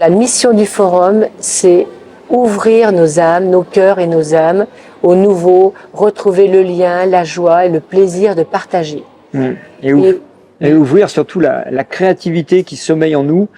La mission du forum, c'est ouvrir nos âmes, nos cœurs et nos âmes au nouveau, retrouver le lien, la joie et le plaisir de partager. Et ouvrir surtout la créativité qui sommeille en nous,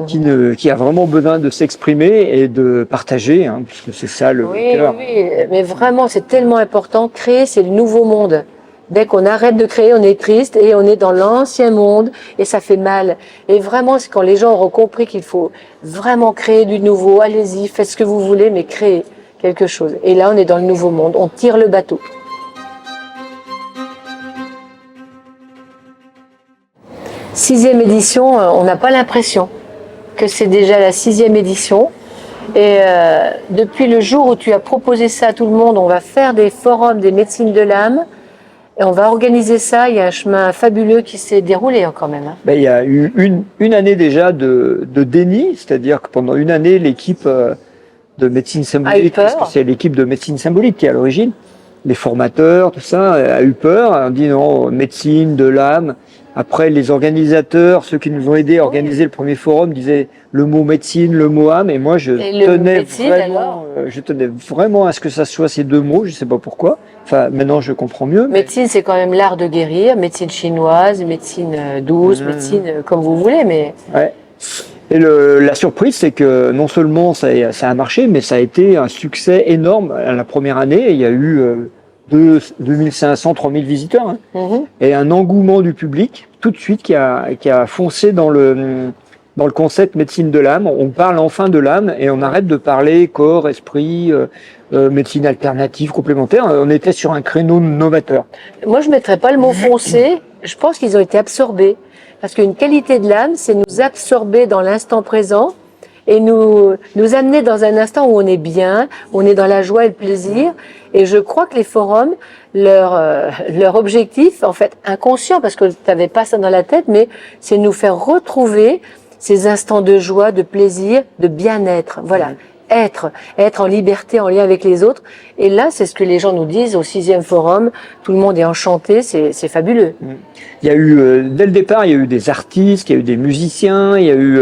qui a vraiment besoin de s'exprimer et de partager, hein, puisque c'est ça le cœur. Oui, mais vraiment, c'est tellement important. Créer, c'est le nouveau monde. Dès qu'on arrête de créer, on est triste et on est dans l'ancien monde et ça fait mal. Et vraiment, c'est quand les gens auront compris qu'il faut vraiment créer du nouveau, allez-y, faites ce que vous voulez, mais créez quelque chose. Et là, on est dans le nouveau monde, on tire le bateau. Sixième édition, on n'a pas l'impression que c'est déjà la 6e édition. Et depuis le jour où tu as proposé ça à tout le monde, on va faire des forums des médecines de l'âme. Et on va organiser ça, il y a un chemin fabuleux qui s'est déroulé quand même. Hein. Il y a eu une année déjà de déni, c'est-à-dire que pendant une année, l'équipe de médecine symbolique, parce que c'est l'équipe de médecine symbolique qui est à l'origine, les formateurs, tout ça, a eu peur, on dit non, médecine de l'âme. Après, les organisateurs, ceux qui nous ont aidés à organiser le premier forum, disaient le mot médecine, le mot âme, et moi je tenais vraiment à ce que ça soit ces deux mots, je ne sais pas pourquoi. Enfin, maintenant je comprends mieux. Médecine, c'est quand même l'art de guérir, médecine chinoise, médecine douce, médecine comme vous voulez, mais... Ouais. Et la surprise, c'est que non seulement ça a marché, mais ça a été un succès énorme. La première année, il y a eu 2500, 3000 visiteurs, hein, et un engouement du public tout de suite qui a foncé dans le concept médecine de l'âme. On parle enfin de l'âme et on arrête de parler corps, esprit, médecine alternative, complémentaire. On était sur un créneau novateur. Moi, je ne mettrais pas le mot foncé. Je pense qu'ils ont été absorbés. Parce qu'une qualité de l'âme, c'est nous absorber dans l'instant présent et nous amener dans un instant où on est bien, où on est dans la joie et le plaisir. Et je crois que les forums, leur objectif, en fait, inconscient, parce que tu n'avais pas ça dans la tête, mais c'est nous faire retrouver ces instants de joie, de plaisir, de bien-être. Voilà. Être en liberté, en lien avec les autres. Et là, c'est ce que les gens nous disent au 6e forum. Tout le monde est enchanté, c'est fabuleux. Il y a eu, dès le départ, il y a eu des artistes, il y a eu des musiciens, il y a eu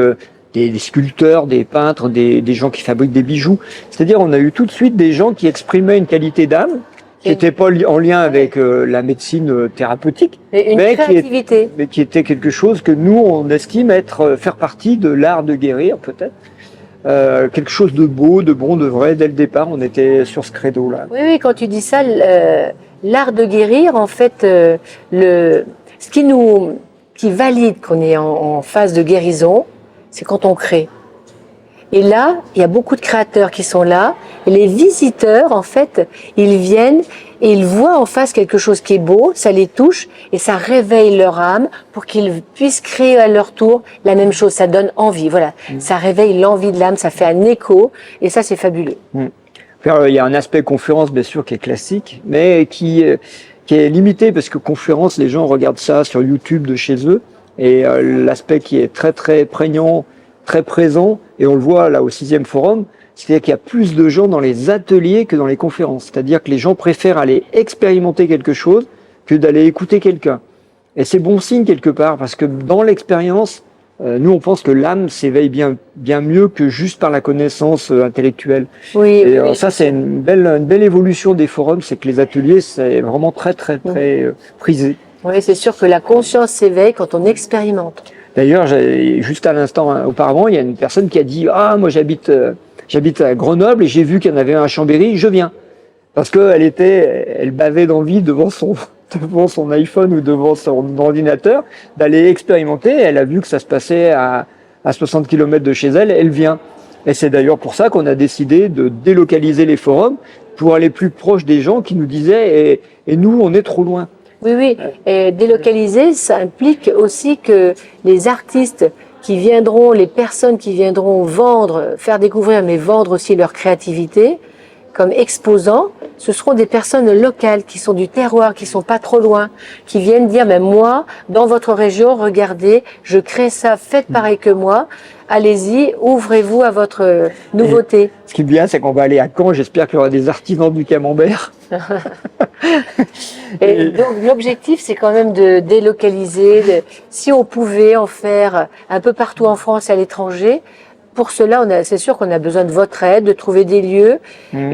des sculpteurs, des peintres, des gens qui fabriquent des bijoux. C'est-à-dire, on a eu tout de suite des gens qui exprimaient une qualité d'âme, qui n'était pas en lien avec la médecine thérapeutique, mais qui était quelque chose que nous, on estime faire partie de l'art de guérir, peut-être. Quelque chose de beau, de bon, de vrai. Dès le départ, on était sur ce credo-là. Oui, quand tu dis ça, l'art de guérir, en fait, ce qui valide qu'on est en phase de guérison, c'est quand on crée. Et là, il y a beaucoup de créateurs qui sont là, et les visiteurs, en fait, ils viennent et ils voient en face quelque chose qui est beau, ça les touche, et ça réveille leur âme pour qu'ils puissent créer à leur tour la même chose. Ça donne envie, voilà. Ça réveille l'envie de l'âme, ça fait un écho, et ça, c'est fabuleux. Il y a un aspect conférence, bien sûr, qui est classique, mais qui est limité, parce que conférence, les gens regardent ça sur YouTube de chez eux, et l'aspect qui est très, très prégnant, très présent, et on le voit là au 6e forum, c'est-à-dire qu'il y a plus de gens dans les ateliers que dans les conférences. C'est-à-dire que les gens préfèrent aller expérimenter quelque chose que d'aller écouter quelqu'un. Et c'est bon signe quelque part, parce que dans l'expérience, nous on pense que l'âme s'éveille bien mieux que juste par la connaissance intellectuelle. Oui, et ça c'est une belle évolution des forums, c'est que les ateliers c'est vraiment très prisé. Oui, c'est sûr que la conscience s'éveille quand on expérimente. D'ailleurs, juste à l'instant auparavant, il y a une personne qui a dit « Ah, moi j'habite à Grenoble et j'ai vu qu'il y en avait un à Chambéry, je viens. » Parce elle bavait d'envie devant son iPhone ou devant son ordinateur d'aller expérimenter. Elle a vu que ça se passait à 60 km de chez elle, elle vient. Et c'est d'ailleurs pour ça qu'on a décidé de délocaliser les forums pour aller plus proche des gens qui nous disaient « Et nous, on est trop loin. » Oui. Et délocaliser, ça implique aussi que les artistes qui viendront, les personnes qui viendront vendre, faire découvrir, mais vendre aussi leur créativité, comme exposants, ce seront des personnes locales qui sont du terroir, qui sont pas trop loin, qui viennent dire, mais moi, dans votre région, regardez, je crée ça, faites pareil que moi, allez-y, ouvrez-vous à votre nouveauté. Et ce qui est bien, c'est qu'on va aller à Caen, j'espère qu'il y aura des artisans du camembert. Et donc l'objectif, c'est quand même de délocaliser, si on pouvait en faire un peu partout en France et à l'étranger, pour cela, c'est sûr qu'on a besoin de votre aide, de trouver des lieux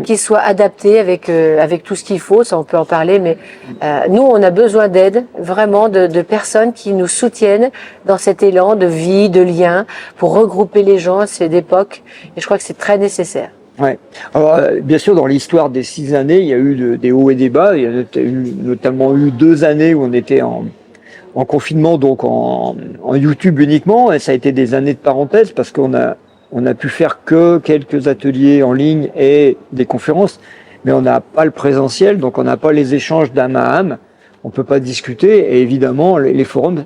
qui soient adaptés avec tout ce qu'il faut. Ça, on peut en parler, mais nous, on a besoin d'aide, vraiment de personnes qui nous soutiennent dans cet élan de vie, de lien, pour regrouper les gens à cette époque. Et je crois que c'est très nécessaire. Ouais. Alors, bien sûr, dans l'histoire des 6 années, il y a eu des hauts et des bas. Il y a notamment eu 2 années où on était en confinement, donc en YouTube uniquement, et ça a été des années de parenthèse parce qu'on a pu faire que quelques ateliers en ligne et des conférences, mais on n'a pas le présentiel, donc on n'a pas les échanges d'âme à âme, on peut pas discuter, et évidemment les forums,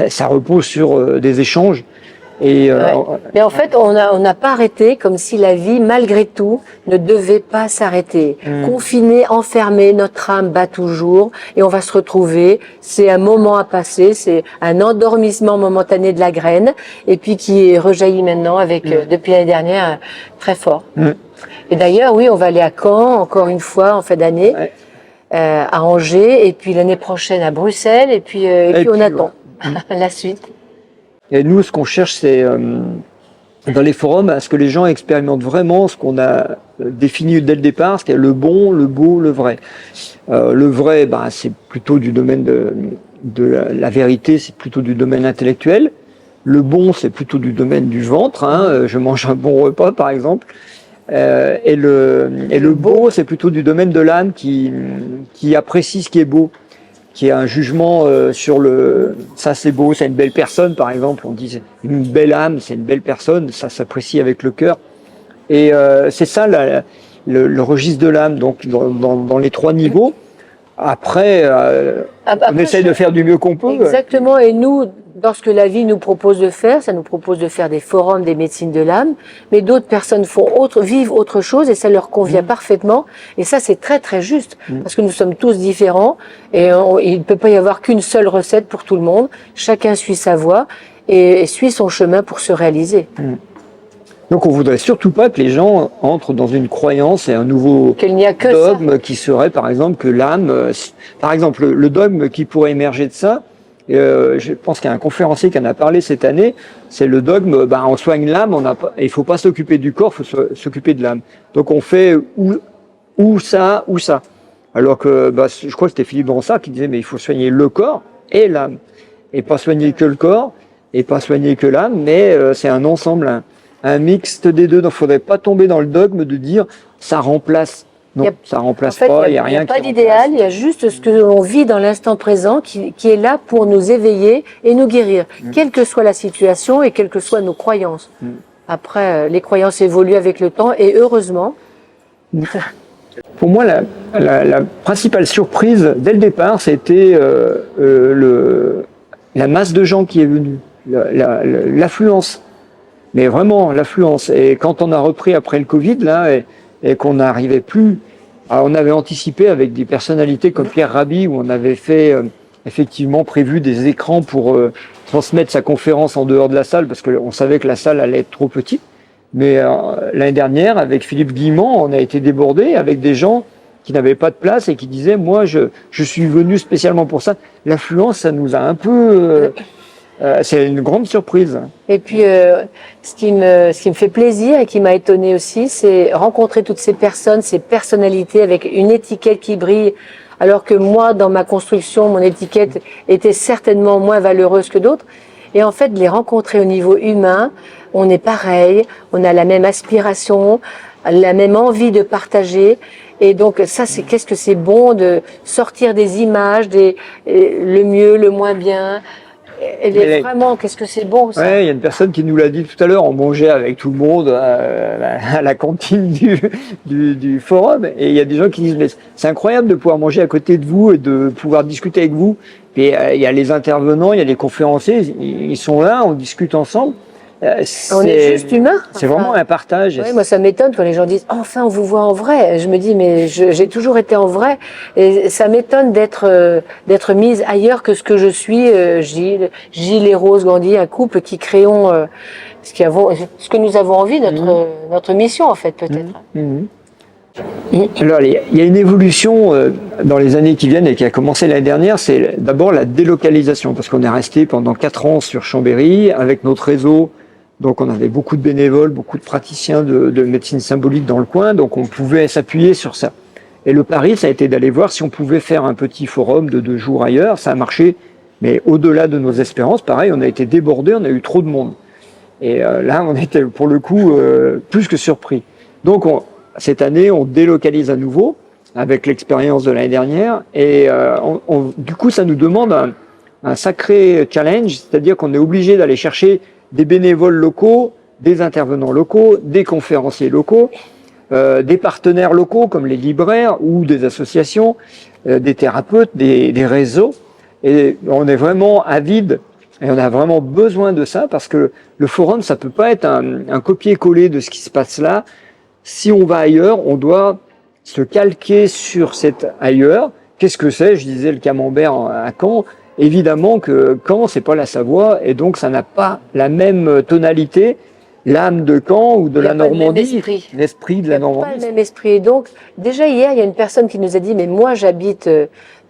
ça repose sur des échanges. Et mais en fait, on n'a pas arrêté, comme si la vie, malgré tout, ne devait pas s'arrêter. Confiné, enfermé, notre âme bat toujours et on va se retrouver. C'est un moment à passer, c'est un endormissement momentané de la graine et puis qui est rejailli maintenant avec, depuis l'année dernière, très fort. Et d'ailleurs, oui, on va aller à Caen, encore une fois, en fin d'année, à Angers, et puis l'année prochaine à Bruxelles, et puis on attend la suite. Et nous, ce qu'on cherche, c'est dans les forums, à ce que les gens expérimentent vraiment ce qu'on a défini dès le départ, c'est-à-dire le bon, le beau, le vrai. Le vrai, c'est plutôt du domaine de la vérité, c'est plutôt du domaine intellectuel. Le bon, c'est plutôt du domaine du ventre. Je mange un bon repas, par exemple. Et le beau, c'est plutôt du domaine de l'âme qui apprécie ce qui est beau, qui est un jugement sur ça c'est beau, c'est une belle personne, par exemple. On dit une belle âme, c'est une belle personne, ça s'apprécie avec le cœur. Et c'est ça le registre de l'âme, donc dans les 3 niveaux. Après, on essaye de faire du mieux qu'on peut. Exactement, et nous, dans ce que la vie nous propose de faire, ça nous propose de faire des forums, des médecines de l'âme, mais d'autres personnes vivent autre chose et ça leur convient parfaitement. Et ça, c'est très très juste, parce que nous sommes tous différents et il ne peut pas y avoir qu'une seule recette pour tout le monde. Chacun suit sa voie et suit son chemin pour se réaliser. Donc on voudrait surtout pas que les gens entrent dans une croyance et un nouveau dogme qui serait par exemple que l'âme, par exemple le dogme qui pourrait émerger de ça, je pense qu'il y a un conférencier qui en a parlé cette année, c'est le dogme, on soigne l'âme, il faut pas s'occuper du corps, il faut s'occuper de l'âme. Donc on fait ou ça. Alors que je crois que c'était Philippe Ronsard qui disait mais il faut soigner le corps et l'âme, et pas soigner que le corps et pas soigner que l'âme, mais c'est un ensemble. Un mixte des deux, donc il ne faudrait pas tomber dans le dogme de dire ça remplace. Non, ça remplace pas, il n'y a rien qui remplace. Il n'y a pas d'idéal, il y a juste ce que l'on vit dans l'instant présent qui est là pour nous éveiller et nous guérir, quelle que soit la situation et quelles que soient nos croyances. Après, les croyances évoluent avec le temps et heureusement. Pour moi, la principale surprise dès le départ, c'était la masse de gens qui est venue, l'affluence. Mais vraiment, l'affluence. Et quand on a repris après le Covid, là, et qu'on n'arrivait plus, alors on avait anticipé avec des personnalités comme Pierre Rabhi, où on avait fait, effectivement, prévu des écrans pour transmettre sa conférence en dehors de la salle, parce qu'on savait que la salle allait être trop petite. Mais l'année dernière, avec Philippe Guillemont, on a été débordés avec des gens qui n'avaient pas de place et qui disaient, moi, je suis venu spécialement pour ça. L'affluence, ça nous a un peu... c'est une grande surprise. Et puis, ce qui me fait plaisir et qui m'a étonné aussi, c'est rencontrer toutes ces personnes, ces personnalités avec une étiquette qui brille, alors que moi, dans ma construction, mon étiquette était certainement moins valeureuse que d'autres. Et en fait, de les rencontrer au niveau humain, on est pareil, on a la même aspiration, la même envie de partager. Et donc ça, qu'est-ce que c'est bon de sortir des images, le mieux, le moins bien. Vraiment, qu'est-ce que c'est bon ça. Ouais, il y a une personne qui nous l'a dit tout à l'heure, on mangeait avec tout le monde à la cantine du forum, et il y a des gens qui disent mais c'est incroyable de pouvoir manger à côté de vous et de pouvoir discuter avec vous. Et il y a les intervenants, il y a les conférenciers, ils sont là, on discute ensemble. On est juste humain. C'est vraiment un partage. Oui, moi ça m'étonne quand les gens disent enfin on vous voit en vrai. Je me dis mais j'ai toujours été en vrai et ça m'étonne d'être mise ailleurs que ce que je suis. Gilles et Rose Gandhi, un couple qui créons ce que nous avons envie, notre mission en fait peut-être. Alors, il y a une évolution dans les années qui viennent et qui a commencé l'année dernière, c'est d'abord la délocalisation, parce qu'on est resté pendant 4 ans sur Chambéry avec notre réseau Donc on avait beaucoup de bénévoles, beaucoup de praticiens de médecine symbolique dans le coin, donc on pouvait s'appuyer sur ça. Et le pari, ça a été d'aller voir si on pouvait faire un petit forum de 2 jours ailleurs. Ça a marché, mais au-delà de nos espérances, pareil, on a été débordés, on a eu trop de monde. Et là, on était pour le coup plus que surpris. Donc cette année, on délocalise à nouveau avec l'expérience de l'année dernière. Et du coup, ça nous demande un sacré challenge, c'est-à-dire qu'on est obligé d'aller chercher des bénévoles locaux, des intervenants locaux, des conférenciers locaux, des partenaires locaux comme les libraires ou des associations, des thérapeutes, des réseaux. Et on est vraiment avide et on a vraiment besoin de ça parce que le forum, ça peut pas être un copier-coller de ce qui se passe là. Si on va ailleurs, on doit se calquer sur cet ailleurs. Qu'est-ce que c'est? Je disais le camembert à Caen. Évidemment que Caen, c'est pas la Savoie et donc ça n'a pas la même tonalité. L'âme de Caen ou de la Normandie, l'esprit de la Normandie. Pas le même esprit. Donc, déjà hier, il y a une personne qui nous a dit, mais moi, j'habite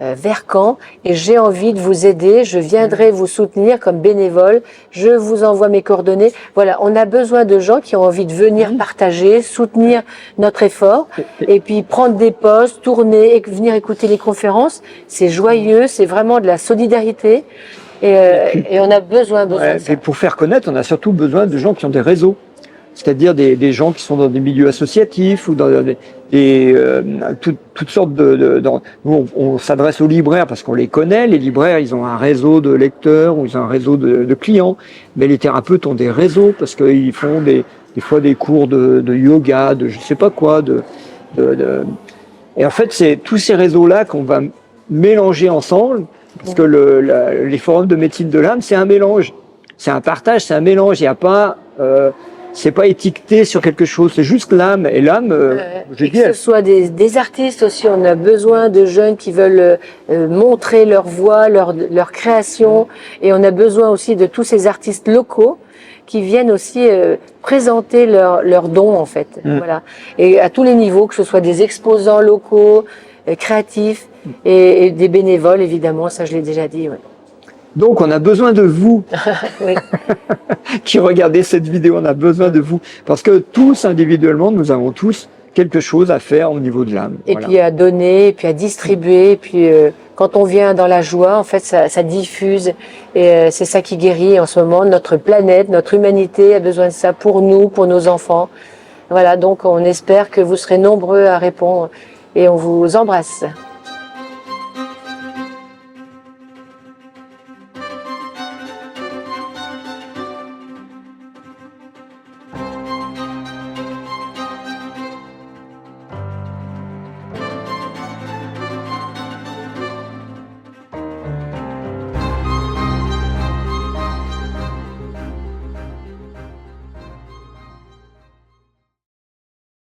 vers Caen et j'ai envie de vous aider. Je viendrai vous soutenir comme bénévole. Je vous envoie mes coordonnées. Voilà, on a besoin de gens qui ont envie de venir partager, soutenir notre effort et puis prendre des postes, tourner et venir écouter les conférences. C'est joyeux, c'est vraiment de la solidarité. Et on a besoin de ça. Et pour faire connaître, on a surtout besoin de gens qui ont des réseaux, c'est-à-dire des gens qui sont dans des milieux associatifs ou dans toutes sortes nous, on s'adresse aux libraires parce qu'on les connaît. Les libraires, ils ont un réseau de lecteurs ou ils ont un réseau de clients, mais les thérapeutes ont des réseaux parce qu'ils font des fois des cours de yoga, de je sais pas quoi, et en fait, c'est tous ces réseaux-là qu'on va mélanger ensemble. Parce que les forums de médecine de l'âme, c'est un mélange, c'est un partage, c'est un mélange. Il n'y a pas, c'est pas étiqueté sur quelque chose, c'est juste l'âme. Et l'âme, je dis, que ce soit des artistes aussi, on a besoin de jeunes qui veulent montrer leur voix, leur création, et on a besoin aussi de tous ces artistes locaux qui viennent aussi présenter leurs dons en fait. Voilà. Et à tous les niveaux, que ce soit des exposants locaux, créatifs. Et des bénévoles, évidemment, ça je l'ai déjà dit. Ouais. Donc on a besoin de vous qui regardez cette vidéo, on a besoin de vous. Parce que tous, individuellement, nous avons tous quelque chose à faire au niveau de l'âme. Et puis à donner, et puis à distribuer, et puis quand on vient dans la joie, en fait, ça diffuse. Et c'est ça qui guérit en ce moment. Notre planète, notre humanité a besoin de ça pour nous, pour nos enfants. Voilà, donc on espère que vous serez nombreux à répondre et on vous embrasse.